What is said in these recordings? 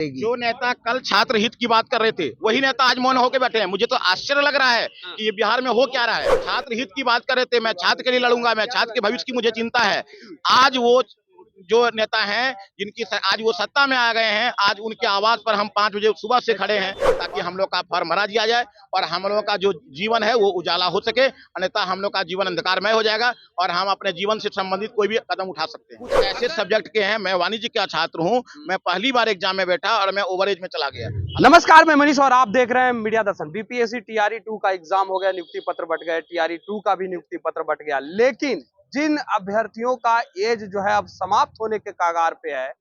जो नेता कल छात्र हित की बात कर रहे थे वही नेता आज मौन होकर बैठे हैं। मुझे तो आश्चर्य लग रहा है कि ये बिहार में हो क्या रहा है। छात्र हित की बात कर रहे थे, मैं छात्र के लिए लड़ूंगा, मैं छात्र के भविष्य की मुझे चिंता है। आज वो जो नेता हैं जिनकी आज वो सत्ता में आ गए हैं, आज उनके आवाज पर हम 5 बजे सुबह से खड़े हैं ताकि हम लोग का फॉर्म भरा दिया जाए और हम लोगों का जो जीवन है वो उजाला हो सके, अन्यथा हम लोग का जीवन अंधकारमय हो जाएगा और हम अपने जीवन से संबंधित कोई भी कदम उठा सकते हैं। कुछ ऐसे सब्जेक्ट के हैं, मैं वाणिज्य का छात्र हूँ, मैं पहली बार एग्जाम में बैठा और मैं ओवरेज में चला गया। नमस्कार, मैं मनीष और आप देख रहे हैं मीडिया दर्शन। बीपीएससी टीआरई 2 का एग्जाम हो गया, नियुक्ति पत्र बट गए, टीआरई 2 का भी नियुक्ति पत्र बट गया। लेकिन जिन अभ्यर्थियों का एज जो है अब समाप्त होने के कगार पे है,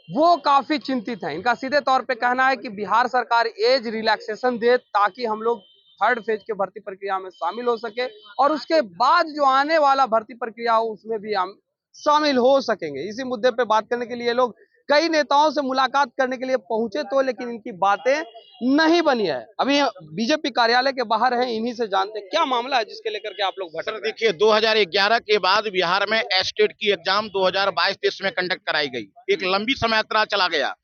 वो काफी चिंतित हैं। इनका सीधे तौर पे कहना है कि बिहार सरकार एज रिलैक्सेशन दे ताकि हम लोग थर्ड फेज के भर्ती प्रक्रिया में शामिल हो सके और उसके बाद जो आने वाला भर्ती प्रक्रिया हो उसमें भी हम शामिल हो सकेंगे। इसी मुद्दे पे बात करने के लिए लोग कई नेताओं से मुलाकात करने के लिए पहुंचे तो, लेकिन इनकी बातें नहीं बनी है। अभी बीजेपी कार्यालय के बाहर हैं, इन्हीं से जानते हैं क्या मामला है जिसके लेकर के आप लोग भटक रहे हैं। देखिए, 2011 के बाद बिहार में एस्टेट की एग्जाम 2022-23 में कंडक्ट कराई गई। एक लंबी समय यात्रा चला गया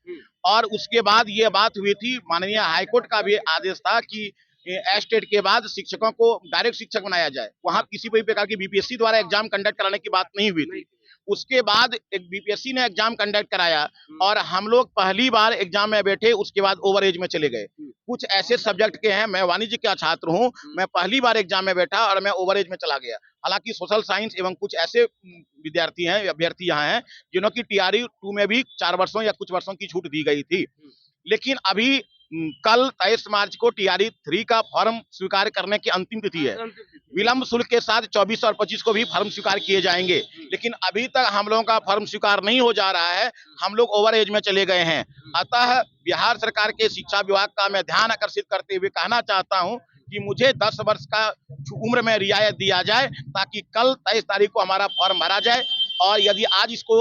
और उसके बाद ये बात हुई थी, माननीय हाईकोर्ट का भी आदेश था कि एस्टेट के बाद शिक्षकों को डायरेक्ट शिक्षक बनाया जाए। वहां किसी भी प्रकार की बीपीएससी द्वारा एग्जाम कंडक्ट कराने की बात नहीं हुई थी। उसके बाद एक बीपीएससी ने एग्जाम कंडक्ट कराया और हम लोग पहली बार एग्जाम में बैठे, उसके बाद ओवर एज में चले गए। कुछ ऐसे सब्जेक्ट के हैं, मैं वाणिज्य का छात्र हूं, मैं पहली बार एग्जाम में बैठा और मैं ओवर एज में चला गया। हालांकि सोशल साइंस एवं कुछ ऐसे विद्यार्थी हैं, अभ्यर्थी यहाँ हैं जिन्हों की टीआरई 2 में भी 4 वर्षों या कुछ वर्षों की छूट दी गई थी। लेकिन अभी कल 23 मार्च को टीआरई 3 का फॉर्म स्वीकार करने की अंतिम तिथि है। विलंब शुल्क के साथ 24 और 25 को भी फॉर्म स्वीकार किए जाएंगे, लेकिन अभी तक हम लोगों का फॉर्म स्वीकार नहीं हो जा रहा है। हम लोग ओवर एज में चले गए हैं। अतः बिहार सरकार के शिक्षा विभाग का मैं ध्यान आकर्षित करते हुए कहना चाहता हूं कि मुझे 10 वर्ष का उम्र में रियायत दिया जाए ताकि कल 23 तारीख को हमारा फॉर्म भरा जाए। और यदि आज इसको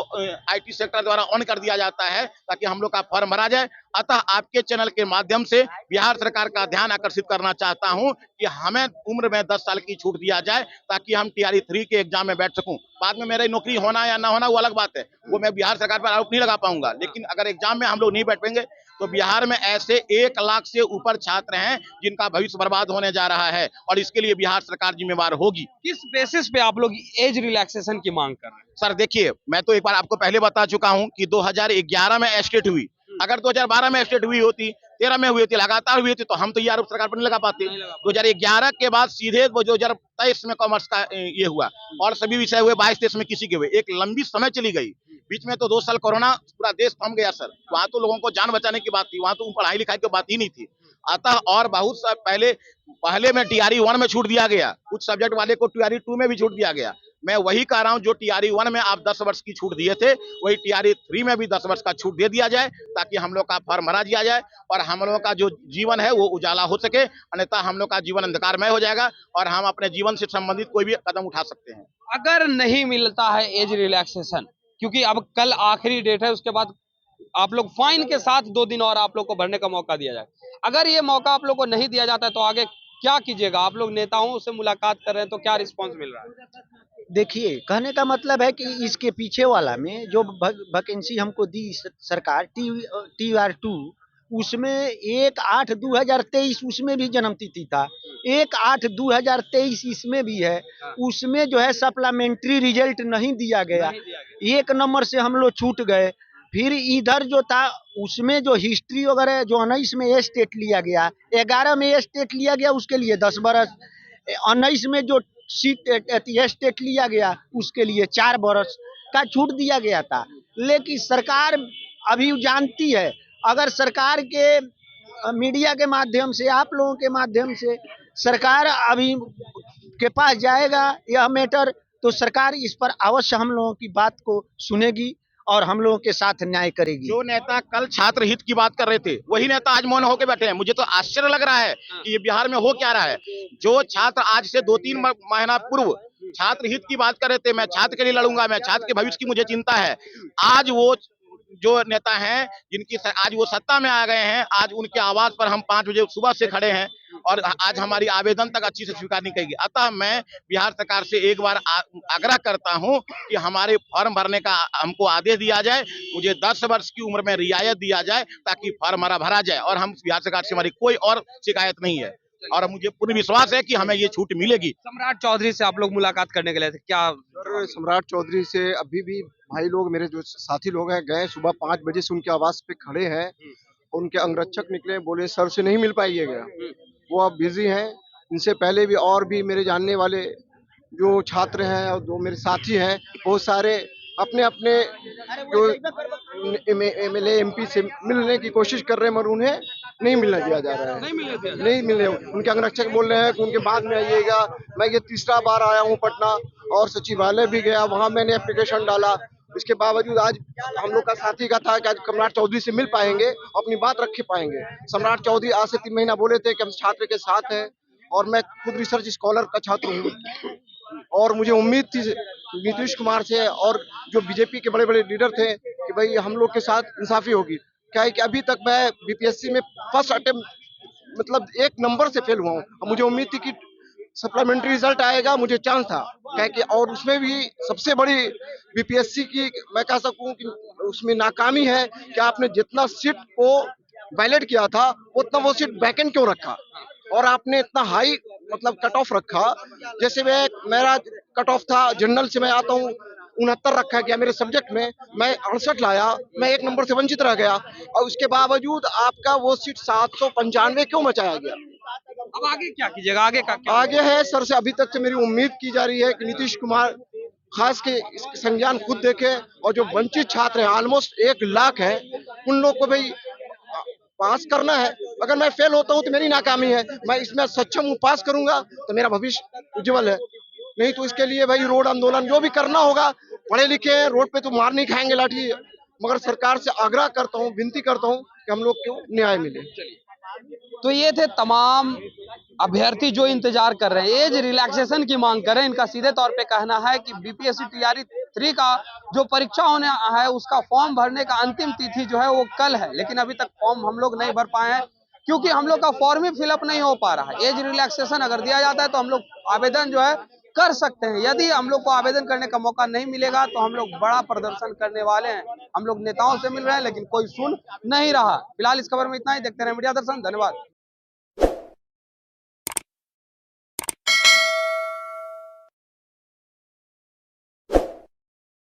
आईटी सेक्टर द्वारा ऑन कर दिया जाता है ताकि हम लोग का फॉर्म भरा जाए। अतः आपके चैनल के माध्यम से बिहार सरकार का ध्यान आकर्षित करना चाहता हूं कि हमें उम्र में 10 साल की छूट दिया जाए ताकि हम टीआरई 3 के एग्जाम में बैठ सकूं। बाद में मेरी नौकरी होना या ना होना वो अलग बात है, वो मैं बिहार सरकार पर आरोप नहीं लगा पाऊंगा। लेकिन अगर एग्जाम में हम लोग नहीं बैठ पाएंगे तो बिहार में ऐसे 1 लाख से ऊपर छात्र हैं जिनका भविष्य बर्बाद होने जा रहा है और इसके लिए बिहार सरकार जिम्मेवार होगी। किस बेसिस पे आप लोग एज रिलैक्सेशन की मांग कर रहे हैं? सर देखिए, मैं तो एक बार आपको पहले बता चुका हूं कि 2011 में एस्टेट हुई। अगर 2012 में एस्टेट हुई होती, 13 में हुई थी, लगातार हुई थी, तो हम तो ये आरोप सरकार पर नहीं लगा पाते। 2011 के बाद सीधे 2023 में कॉमर्स का ये हुआ और सभी विषय हुए, 22-23 में किसी के हुए। एक लंबी समय चली गई, बीच में तो 2 साल कोरोना, पूरा देश थम गया सर। वहां तो लोगों को जान बचाने की बात थी, वहां तो पढ़ाई लिखाई की बात ही नहीं थी। अतः और बहुत सा पहले में टीआरई 1 में छूट दिया गया, कुछ सब्जेक्ट वाले को टीआरई 2 में भी छूट दिया गया। मैं वही कह रहा हूं, जो टीआरई 1 में आप 10 वर्ष की छूट दिए थे, वही टीआरई 3 में भी 10 वर्ष का छूट दे दिया जाए ताकि हम लोग का फॉर्म भरा दिया जाए और हम लोगों का जो जीवन है वो उजाला हो सके, अन्यथा हम लोग का जीवन अंधकारमय हो जाएगा और हम अपने जीवन से संबंधित कोई भी कदम उठा सकते हैं। अगर नहीं मिलता है एज रिलैक्सेशन, क्योंकि अब कल आखिरी डेट है, उसके बाद आप लोग फाइन के साथ 2 दिन और आप लोग को भरने का मौका दिया जाए। अगर ये मौका आप लोग को नहीं दिया जाता है तो आगे क्या कीजिएगा? आप लोग नेताओं से मुलाकात कर रहे हैं तो क्या रिस्पांस मिल रहा है? देखिए, कहने का मतलब है कि इसके पीछे वाला में जो वैकेंसी हमको दी सरकार TR2, उसमें 1/8/2023 उसमें भी जन्मतिथि था, 1/8/2023 इसमें भी है। उसमें जो है सप्लीमेंट्री रिजल्ट नहीं दिया गया, 1 नंबर से हम लोग छूट गए। फिर इधर जो था उसमें जो हिस्ट्री वगैरह जो 19 में एस्टेट लिया गया, 11 में एस्टेट लिया गया, उसके लिए 10 बरस, 19 में जो एस्टेट लिया गया उसके लिए 4 बरस का छूट दिया गया था। लेकिन सरकार अभी जानती है, अगर सरकार के मीडिया के माध्यम से, आप लोगों के माध्यम से सरकार अभी के पास जाएगा यह मैटर, तो सरकार इस पर अवश्य हम लोगों की बात को सुनेगी और हम लोगों के साथ न्याय करेगी। जो नेता कल छात्र हित की बात कर रहे थे वही नेता आज मौन होकर बैठे हैं। मुझे तो आश्चर्य लग रहा है कि ये बिहार में हो क्या रहा है। जो छात्र आज से 2-3 महीना पूर्व छात्र हित की बात कर रहे थे, मैं छात्र के लिए लड़ूंगा, मैं छात्र के भविष्य की मुझे चिंता है, आज वो जो नेता हैं जिनकी आज वो सत्ता में आ गए हैं, आज उनके आवाज पर हम 5 बजे सुबह से खड़े हैं और आज हमारी आवेदन तक अच्छी से स्वीकार नहीं करेगी। अतः मैं बिहार सरकार से एक बार आग्रह करता हूं कि हमारे फॉर्म भरने का हमको आदेश दिया जाए, मुझे 10 वर्ष की उम्र में रियायत दिया जाए ताकि फॉर्म हमारा भरा जाए, और हम बिहार सरकार से हमारी कोई और शिकायत नहीं है और मुझे पूर्ण विश्वास है कि हमें ये छूट मिलेगी। सम्राट चौधरी से आप लोग मुलाकात करने के लिए थे, क्या? सर, सम्राट चौधरी से अभी भी भाई लोग, मेरे जो साथी लोग हैं, गए सुबह 5 बजे से उनके आवास पे खड़े हैं। उनके अंगरक्षक निकले, बोले सर से नहीं मिल पाइएगा, वो अब बिजी हैं। इनसे पहले भी और भी मेरे जानने वाले जो छात्र हैं और जो मेरे साथी हैं, बहुत सारे अपने अपने जो एमएलए एमपी से मिलने की कोशिश कर रहे हैं, मगर उन्हें नहीं मिलने दिया जा रहा है। नहीं मिलने, उनके अंगरक्षक बोल रहे हैं कि उनके बाद में आइएगा। मैं ये तीसरा बार आया हूँ पटना, और सचिवालय भी गया, वहाँ मैंने एप्लीकेशन डाला। इसके बावजूद आज हम लोग का साथी का था कि आज सम्राट चौधरी से मिल पाएंगे, अपनी बात रख पाएंगे। सम्राट चौधरी आज से 3 महीना बोले थे कि हम छात्र के साथ हैं, और मैं खुद रिसर्च स्कॉलर का छात्र हूँ, और मुझे उम्मीद थी नीतीश कुमार से और जो बीजेपी के बड़े बड़े लीडर थे कि भाई हम लोग के साथ इंसाफी होगी। क्या है कि अभी तक मैं बीपीएससी में फर्स्ट अटेम्प्ट मतलब 1 नंबर से फेल हुआ हूँ। मुझे उम्मीद थी कि सप्लीमेंट्री रिजल्ट आएगा, मुझे चांस था क्या कि, और उसमें भी सबसे बड़ी बीपीएससी की मैं कह सकूं कि उसमें नाकामी है कि आपने जितना सीट को वैलिड किया था उतना वो सीट वैकेंट क्यों रखा, और आपने इतना हाई मतलब कट ऑफ रखा। जैसे मेरा कट ऑफ था, जनरल से मैं आता हूँ 69 रखा गया मेरे सब्जेक्ट में, मैं 68 लाया, मैं 1 नंबर से वंचित रह गया, और उसके बावजूद आपका वो सीट 795 क्यों बचाया गया। अब आगे क्या कीजिएगा, आगे का क्या? आगे है सर से अभी तक से मेरी उम्मीद की जा रही है कि नीतीश कुमार खास के इसके संज्ञान खुद देखे, और जो वंचित छात्र हैं ऑलमोस्ट 1 लाख है, उन लोग को भाई पास करना है। अगर मैं फेल होता हूं तो मेरी नाकामी है, मैं इसमें सक्षम हूं, पास करूंगा तो मेरा भविष्य उज्जवल है। नहीं तो इसके लिए भाई रोड आंदोलन जो भी करना होगा, पढ़े लिखे रोड पे तो मार नहीं खाएंगे लाठी। मगर सरकार से आग्रह करता हूं, विनती करता हूं कि हम लोग को न्याय मिले। तो ये थे तमाम अभ्यर्थी जो इंतजार कर रहे हैं, एज रिलैक्सेशन की मांग कर रहे हैं। इनका सीधे तौर पे कहना है कि बीपीएससी टीआरई 3 का जो परीक्षा होने है उसका फॉर्म भरने का अंतिम तिथि जो है वो कल है, लेकिन अभी तक फॉर्म हम लोग नहीं भर पाए हैं क्योंकि हम लोग का फॉर्म ही फिलअप नहीं हो पा रहा है। एज रिलैक्सेशन अगर दिया जाता है तो हम लोग आवेदन जो है कर सकते हैं। यदि हम लोग को आवेदन करने का मौका नहीं मिलेगा तो हम लोग बड़ा प्रदर्शन करने वाले हैं। हम लोग नेताओं से मिल रहे हैं लेकिन कोई सुन नहीं रहा। फिलहाल इस खबर में इतना ही। देखते रहे मीडिया दर्शन। धन्यवाद।